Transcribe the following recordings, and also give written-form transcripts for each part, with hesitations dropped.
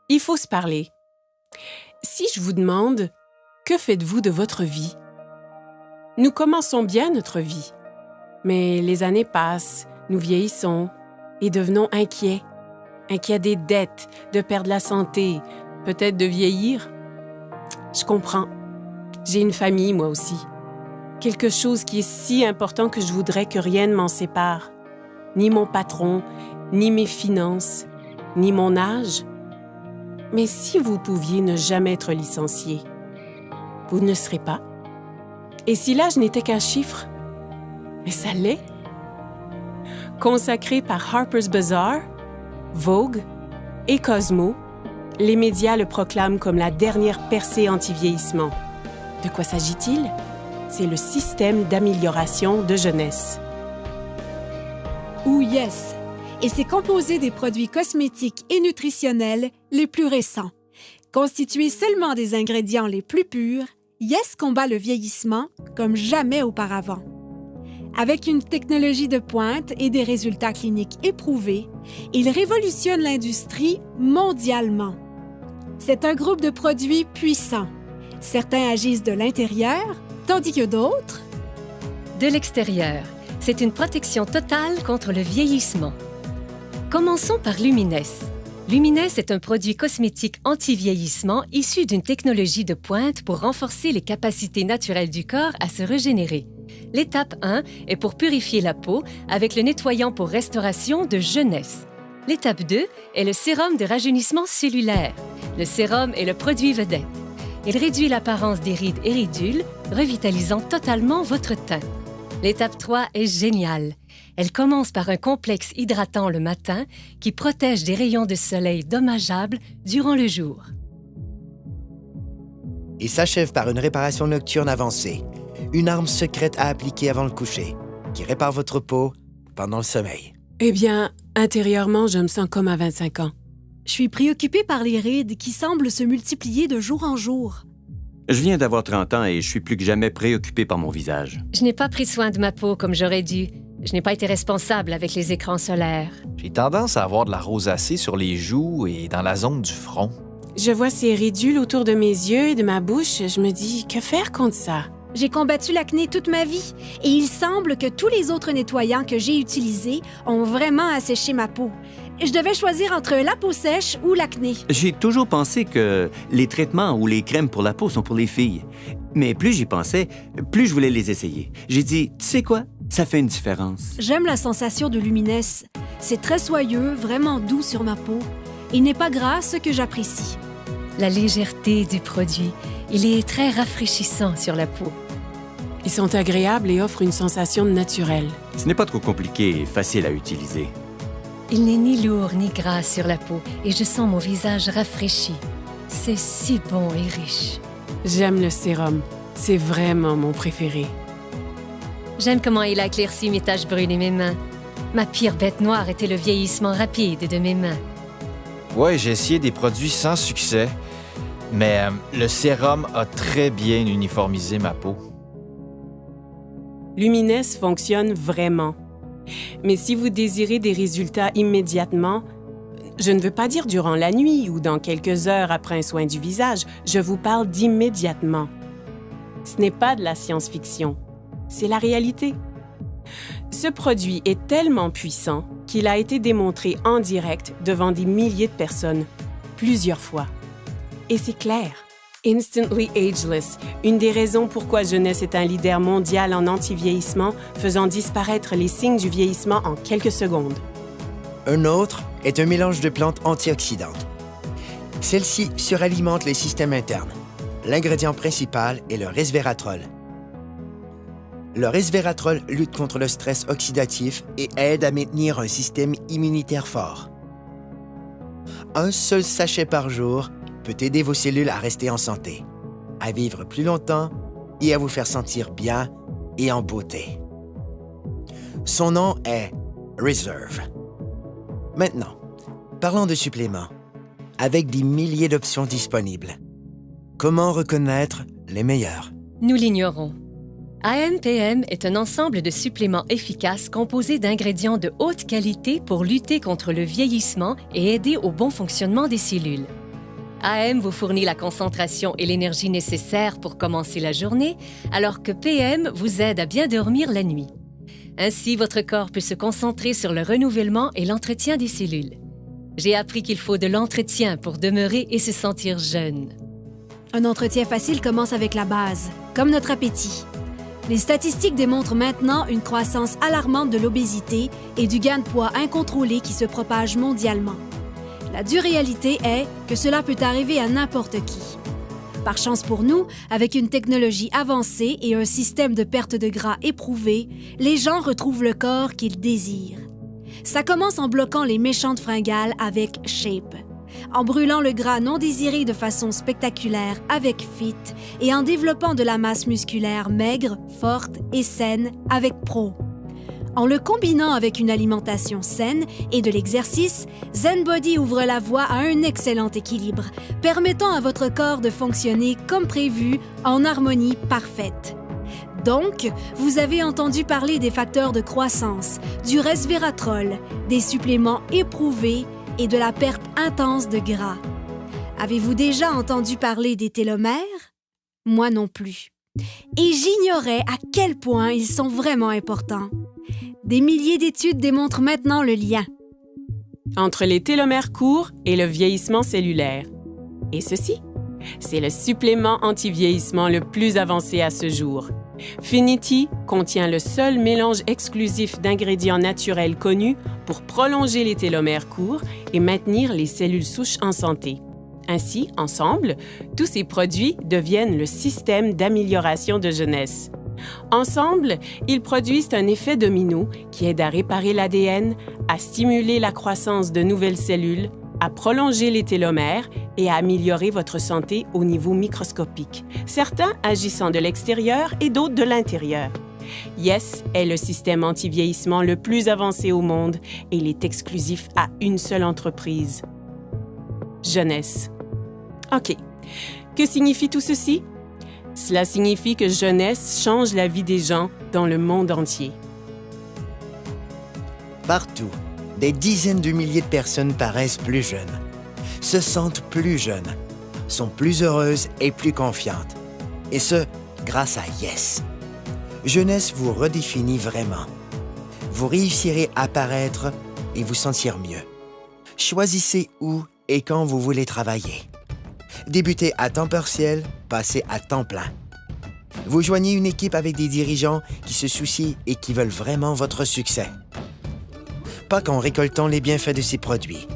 Il faut se parler. Si je vous demande, que faites-vous de votre vie? Nous commençons bien notre vie, mais les années passent, nous vieillissons et devenons inquiets. Inquiets des dettes, de perdre la santé, peut-être de vieillir. Je comprends. J'ai une famille, moi aussi. Quelque chose qui est si important que je voudrais que rien ne m'en sépare. Ni mon patron, ni mes finances, ni mon âge. Mais si vous pouviez ne jamais être licencié, vous ne serez pas. Et si l'âge n'était qu'un chiffre? Mais ça l'est. Consacré par Harper's Bazaar, Vogue et Cosmo, les médias le proclament comme la dernière percée anti-vieillissement. De quoi s'agit-il? C'est le système d'amélioration de jeunesse. Ou Yes, et c'est composé des produits cosmétiques et nutritionnels les plus récents. Constitué seulement des ingrédients les plus purs, Yes combat le vieillissement comme jamais auparavant. Avec une technologie de pointe et des résultats cliniques éprouvés, il révolutionne l'industrie mondialement. C'est un groupe de produits puissants. Certains agissent de l'intérieur, tandis que d'autres... De l'extérieur. C'est une protection totale contre le vieillissement. Commençons par Lumines. Lumines est un produit cosmétique anti-vieillissement issu d'une technologie de pointe pour renforcer les capacités naturelles du corps à se régénérer. L'étape 1 est pour purifier la peau avec le nettoyant pour restauration de jeunesse. L'étape 2 est le sérum de rajeunissement cellulaire. Le sérum est le produit vedette. Il réduit l'apparence des rides et ridules, revitalisant totalement votre teint. L'étape 3 est géniale. Elle commence par un complexe hydratant le matin qui protège des rayons de soleil dommageables durant le jour. Et s'achève par une réparation nocturne avancée, une arme secrète à appliquer avant le coucher, qui répare votre peau pendant le sommeil. Eh bien, intérieurement, je me sens comme à 25 ans. Je suis préoccupée par les rides qui semblent se multiplier de jour en jour. Je viens d'avoir 30 ans et je suis plus que jamais préoccupé par mon visage. Je n'ai pas pris soin de ma peau comme j'aurais dû. Je n'ai pas été responsable avec les écrans solaires. J'ai tendance à avoir de la rosacée sur les joues et dans la zone du front. Je vois ces ridules autour de mes yeux et de ma bouche. Je me dis, que faire contre ça? J'ai combattu l'acné toute ma vie et il semble que tous les autres nettoyants que j'ai utilisés ont vraiment asséché ma peau. Je devais choisir entre la peau sèche ou l'acné. J'ai toujours pensé que les traitements ou les crèmes pour la peau sont pour les filles. Mais plus j'y pensais, plus je voulais les essayer. J'ai dit, tu sais quoi? Ça fait une différence. J'aime la sensation de Lumines. C'est très soyeux, vraiment doux sur ma peau. Il n'est pas gras, ce que j'apprécie. La légèreté du produit, il est très rafraîchissant sur la peau. Ils sont agréables et offrent une sensation naturelle. Ce n'est pas trop compliqué et facile à utiliser. Il n'est ni lourd ni gras sur la peau et je sens mon visage rafraîchi. C'est si bon et riche. J'aime le sérum. C'est vraiment mon préféré. J'aime comment il a éclairci mes taches brunes et mes mains. Ma pire bête noire était le vieillissement rapide de mes mains. Ouais, j'ai essayé des produits sans succès, mais le sérum a très bien uniformisé ma peau. Lumines fonctionne vraiment. Mais si vous désirez des résultats immédiatement, je ne veux pas dire durant la nuit ou dans quelques heures après un soin du visage, je vous parle d'immédiatement. Ce n'est pas de la science-fiction, c'est la réalité. Ce produit est tellement puissant qu'il a été démontré en direct devant des milliers de personnes, plusieurs fois. Et c'est clair. Instantly Ageless, une des raisons pourquoi Jeunesse est un leader mondial en anti-vieillissement, faisant disparaître les signes du vieillissement en quelques secondes. Un autre est un mélange de plantes antioxydantes. Celles-ci suralimentent les systèmes internes. L'ingrédient principal est le resveratrol. Le resveratrol lutte contre le stress oxydatif et aide à maintenir un système immunitaire fort. Un seul sachet par jour peut aider vos cellules à rester en santé, à vivre plus longtemps et à vous faire sentir bien et en beauté. Son nom est Reserve. Maintenant, parlons de suppléments. Avec des milliers d'options disponibles, comment reconnaître les meilleurs? Nous l'ignorons. AMPM est un ensemble de suppléments efficaces composés d'ingrédients de haute qualité pour lutter contre le vieillissement et aider au bon fonctionnement des cellules. AM vous fournit la concentration et l'énergie nécessaires pour commencer la journée, alors que PM vous aide à bien dormir la nuit. Ainsi, votre corps peut se concentrer sur le renouvellement et l'entretien des cellules. J'ai appris qu'il faut de l'entretien pour demeurer et se sentir jeune. Un entretien facile commence avec la base, comme notre appétit. Les statistiques démontrent maintenant une croissance alarmante de l'obésité et du gain de poids incontrôlé qui se propage mondialement. La dure réalité est que cela peut arriver à n'importe qui. Par chance pour nous, avec une technologie avancée et un système de perte de gras éprouvé, les gens retrouvent le corps qu'ils désirent. Ça commence en bloquant les méchantes fringales avec Shape, en brûlant le gras non désiré de façon spectaculaire avec Fit et en développant de la masse musculaire maigre, forte et saine avec Pro. En le combinant avec une alimentation saine et de l'exercice, ZenBody ouvre la voie à un excellent équilibre, permettant à votre corps de fonctionner comme prévu en harmonie parfaite. Donc, vous avez entendu parler des facteurs de croissance, du resveratrol, des suppléments éprouvés et de la perte intense de gras. Avez-vous déjà entendu parler des télomères? Moi non plus. Et j'ignorais à quel point ils sont vraiment importants. Des milliers d'études démontrent maintenant le lien entre les télomères courts et le vieillissement cellulaire. Et ceci, c'est le supplément anti-vieillissement le plus avancé à ce jour. Finity contient le seul mélange exclusif d'ingrédients naturels connus pour prolonger les télomères courts et maintenir les cellules souches en santé. Ainsi, ensemble, tous ces produits deviennent le système d'amélioration de jeunesse. Ensemble, ils produisent un effet domino qui aide à réparer l'ADN, à stimuler la croissance de nouvelles cellules, à prolonger les télomères et à améliorer votre santé au niveau microscopique, certains agissant de l'extérieur et d'autres de l'intérieur. Yes est le système anti-vieillissement le plus avancé au monde et il est exclusif à une seule entreprise. Jeunesse. OK. Que signifie tout ceci? Cela signifie que Jeunesse change la vie des gens dans le monde entier. Partout, des dizaines de milliers de personnes paraissent plus jeunes, se sentent plus jeunes, sont plus heureuses et plus confiantes. Et ce, grâce à Yes. Jeunesse vous redéfinit vraiment. Vous réussirez à paraître et vous sentir mieux. Choisissez où et quand vous voulez travailler. Débutez à temps partiel, passez à temps plein. Vous joignez une équipe avec des dirigeants qui se soucient et qui veulent vraiment votre succès. Pas qu'en récoltant les bienfaits de ces produits,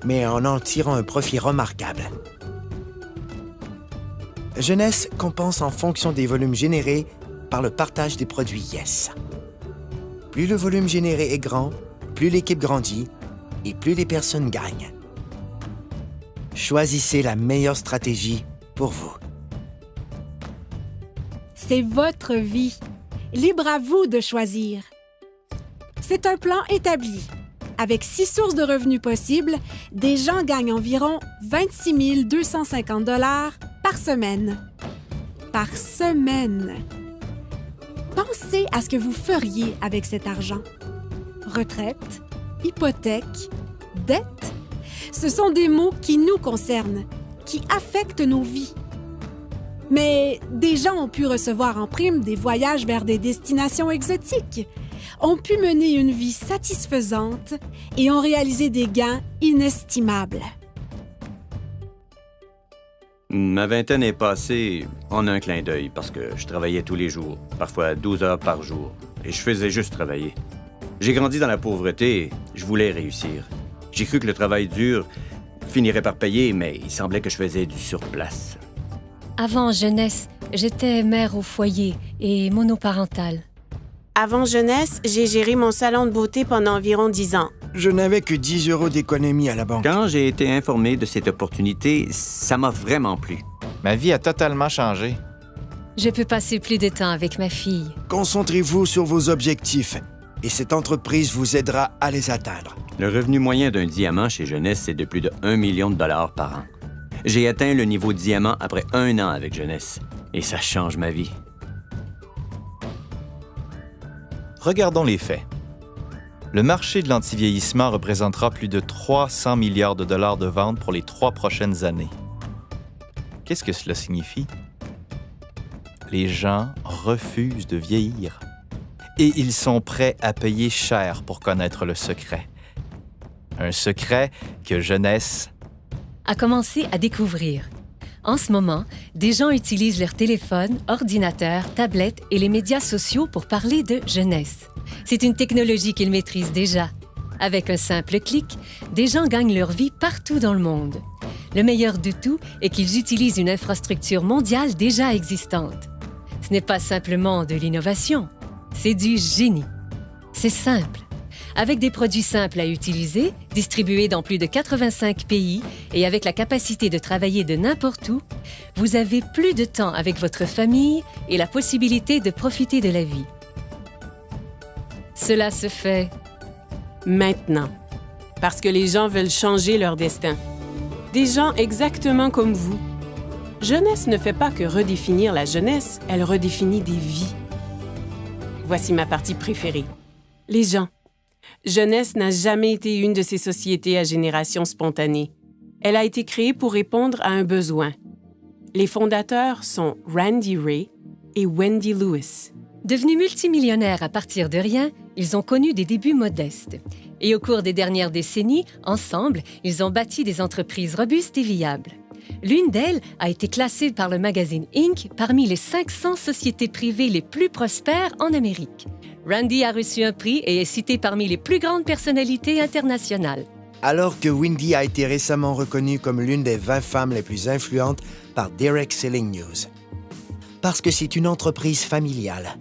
mais en tirant un profit remarquable. Jeunesse compense en fonction des volumes générés par le partage des produits Yes. Plus le volume généré est grand, plus l'équipe grandit et plus les personnes gagnent. Choisissez la meilleure stratégie pour vous. C'est votre vie. Libre à vous de choisir. C'est un plan établi. Avec 6 sources de revenus possibles, des gens gagnent environ 26 250 $ par semaine. Par semaine. Pensez à ce que vous feriez avec cet argent. Retraite, hypothèque, dette. Ce sont des mots qui nous concernent, qui affectent nos vies. Mais des gens ont pu recevoir en prime des voyages vers des destinations exotiques, ont pu mener une vie satisfaisante et ont réalisé des gains inestimables. Ma vingtaine est passée en un clin d'œil parce que je travaillais tous les jours, parfois 12 heures par jour, et je faisais juste travailler. J'ai grandi dans la pauvreté et je voulais réussir. J'ai cru que le travail dur finirait par payer, mais il semblait que je faisais du surplace. Avant Jeunesse, j'étais mère au foyer et monoparentale. Avant Jeunesse, j'ai géré mon salon de beauté pendant environ 10 ans. Je n'avais que 10 € d'économie à la banque. Quand j'ai été informé de cette opportunité, ça m'a vraiment plu. Ma vie a totalement changé. Je peux passer plus de temps avec ma fille. Concentrez-vous sur vos objectifs et cette entreprise vous aidera à les atteindre. Le revenu moyen d'un diamant chez Jeunesse, c'est de plus de 1 million de dollars par an. J'ai atteint le niveau diamant après 1 an avec Jeunesse. Et ça change ma vie. Regardons les faits. Le marché de l'antivieillissement représentera plus de 300 milliards de dollars de ventes pour les 3 prochaines années. Qu'est-ce que cela signifie? Les gens refusent de vieillir. Et ils sont prêts à payer cher pour connaître le secret. Un secret que Jeunesse A commencé à découvrir. En ce moment, des gens utilisent leur téléphone, ordinateur, tablette et les médias sociaux pour parler de jeunesse. C'est une technologie qu'ils maîtrisent déjà. Avec un simple clic, des gens gagnent leur vie partout dans le monde. Le meilleur de tout est qu'ils utilisent une infrastructure mondiale déjà existante. Ce n'est pas simplement de l'innovation, c'est du génie. C'est simple. Avec des produits simples à utiliser, distribués dans plus de 85 pays et avec la capacité de travailler de n'importe où, vous avez plus de temps avec votre famille et la possibilité de profiter de la vie. Cela se fait Maintenant. Parce que les gens veulent changer leur destin. Des gens exactement comme vous. Jeunesse ne fait pas que redéfinir la jeunesse, elle redéfinit des vies. Voici ma partie préférée. Les gens. Jeunesse n'a jamais été une de ces sociétés à génération spontanée. Elle a été créée pour répondre à un besoin. Les fondateurs sont Randy Ray et Wendy Lewis. Devenus multimillionnaires à partir de rien, ils ont connu des débuts modestes. Et au cours des dernières décennies, ensemble, ils ont bâti des entreprises robustes et viables. L'une d'elles a été classée par le magazine Inc. parmi les 500 sociétés privées les plus prospères en Amérique. Randy a reçu un prix et est cité parmi les plus grandes personnalités internationales. Alors que Wendy a été récemment reconnue comme l'une des 20 femmes les plus influentes par Derek Selling News. Parce que c'est une entreprise familiale.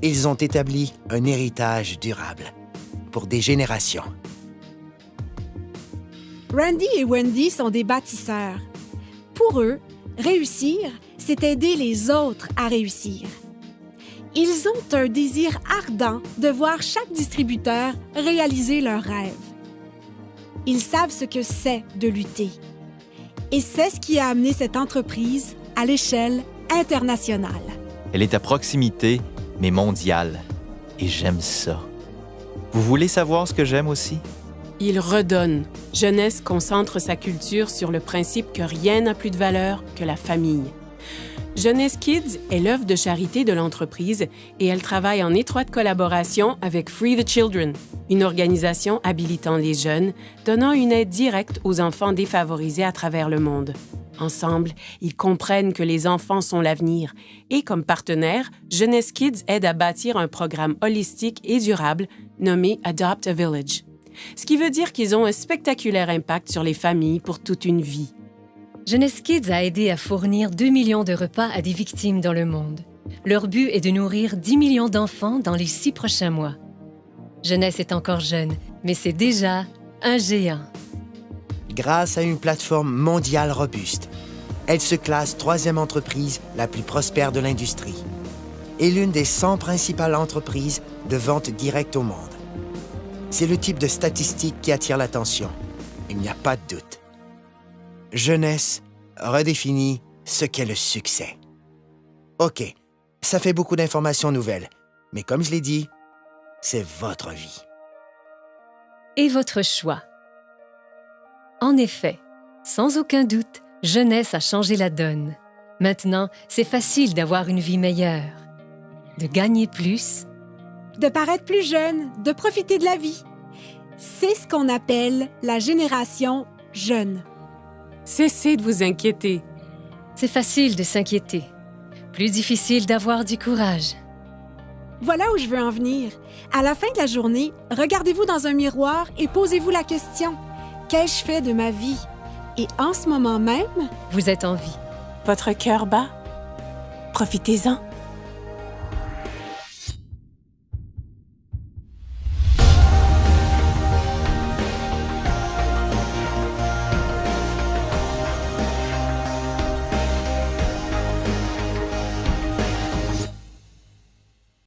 Ils ont établi un héritage durable pour des générations. Randy et Wendy sont des bâtisseurs. Pour eux, réussir, c'est aider les autres à réussir. Ils ont un désir ardent de voir chaque distributeur réaliser leurs rêves. Ils savent ce que c'est de lutter. Et c'est ce qui a amené cette entreprise à l'échelle internationale. Elle est à proximité, mais mondiale. Et j'aime ça. Vous voulez savoir ce que j'aime aussi? Il redonne. Jeunesse concentre sa culture sur le principe que rien n'a plus de valeur que la famille. Jeunesse Kids est l'œuvre de charité de l'entreprise et elle travaille en étroite collaboration avec Free the Children, une organisation habilitant les jeunes, donnant une aide directe aux enfants défavorisés à travers le monde. Ensemble, ils comprennent que les enfants sont l'avenir et, comme partenaire, Jeunesse Kids aide à bâtir un programme holistique et durable nommé Adopt a Village. Ce qui veut dire qu'ils ont un spectaculaire impact sur les familles pour toute une vie. Jeunesse Kids a aidé à fournir 2 millions de repas à des victimes dans le monde. Leur but est de nourrir 10 millions d'enfants dans les 6 prochains mois. Jeunesse est encore jeune, mais c'est déjà un géant. Grâce à une plateforme mondiale robuste, elle se classe 3e entreprise la plus prospère de l'industrie et l'une des 100 principales entreprises de vente directe au monde. C'est le type de statistique qui attire l'attention. Il n'y a pas de doute. Jeunesse redéfinit ce qu'est le succès. OK, ça fait beaucoup d'informations nouvelles, mais comme je l'ai dit, c'est votre vie. Et votre choix. En effet, sans aucun doute, Jeunesse a changé la donne. Maintenant, c'est facile d'avoir une vie meilleure, de gagner plus, De paraître plus jeune, de profiter de la vie. C'est ce qu'on appelle la génération jeune. Cessez de vous inquiéter. C'est facile de s'inquiéter. Plus difficile d'avoir du courage. Voilà où je veux en venir. À la fin de la journée, regardez-vous dans un miroir et posez-vous la question « Qu'ai-je fait de ma vie? » Et en ce moment même, Vous êtes en vie. Votre cœur bat? Profitez-en.